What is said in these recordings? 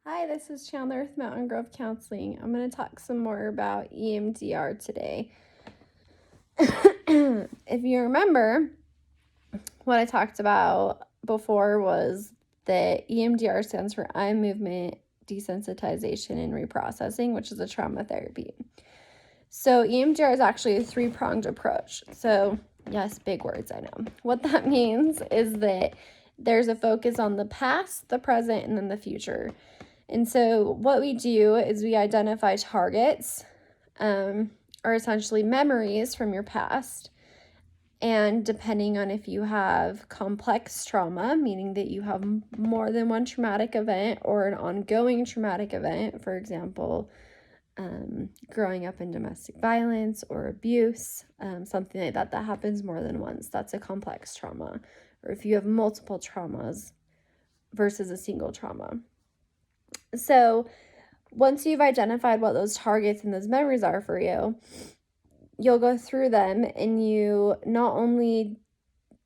Hi, this is Chandler with Mountain Grove Counseling. I'm going to talk some more about EMDR today. If you remember, what I talked about before was that EMDR stands for eye movement desensitization and reprocessing, which is a trauma therapy. So EMDR is actually a three-pronged approach. So yes, big words, I know. What that means is that there's a focus on the past, the present, and then the future. And so what we do is we identify targets, or essentially memories from your past. And depending on if you have complex trauma, meaning that you have more than one traumatic event or an ongoing traumatic event, for example, growing up in domestic violence or abuse, something like that happens more than once, that's a complex trauma. Or if you have multiple traumas versus a single trauma. So once you've identified what those targets and those memories are for you, you'll go through them and you not only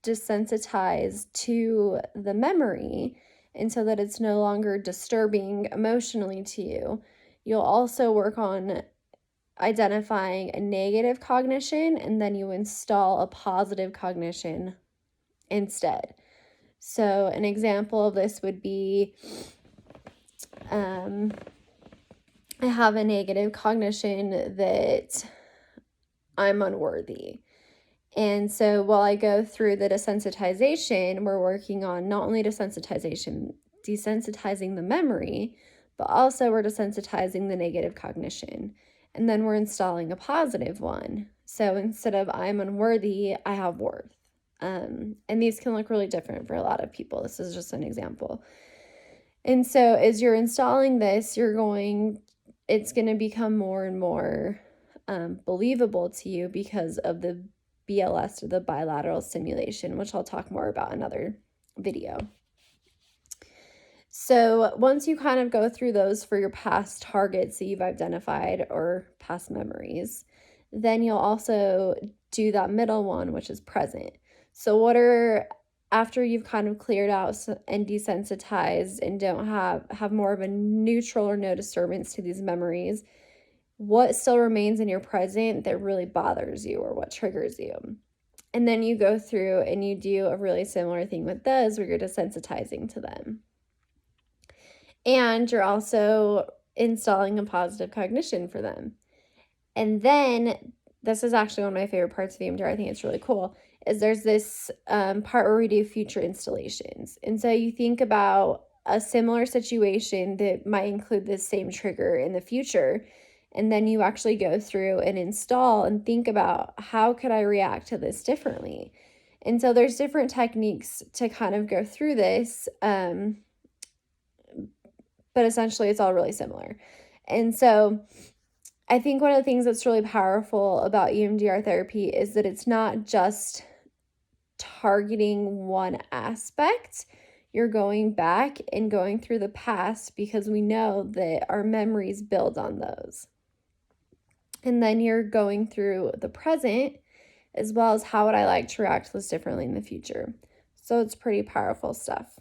desensitize to the memory and so that it's no longer disturbing emotionally to you, you'll also work on identifying a negative cognition and then you install a positive cognition instead. So an example of this would be I have a negative cognition that I'm unworthy. And so while I go through the desensitization, we're working on not only desensitizing the memory, but also we're desensitizing the negative cognition. And then we're installing a positive one. So instead of I'm unworthy, I have worth. And these can look really different for a lot of people. This is just an example. And so as you're installing this, it's going to become more and more believable to you because of the BLS, or the bilateral stimulation, which I'll talk more about in another video. So once you kind of go through those for your past targets that you've identified or past memories, then you'll also do that middle one, which is present. So after you've kind of cleared out and desensitized and don't have more of a neutral or no disturbance to these memories, what still remains in your present that really bothers you or what triggers you? And then you go through and you do a really similar thing with those where you're desensitizing to them. And you're also installing a positive cognition for them. And then, this is actually one of my favorite parts of EMDR, I think it's really cool, is there's this part where we do future installations. And so you think about a similar situation that might include this same trigger in the future, and then you actually go through and install and think about how could I react to this differently. And so there's different techniques to kind of go through this, but essentially it's all really similar. And so I think one of the things that's really powerful about EMDR therapy is that it's not just targeting one aspect. You're going back and going through the past because we know that our memories build on those. And then you're going through the present as well as how would I like to react to this differently in the future. So it's pretty powerful stuff.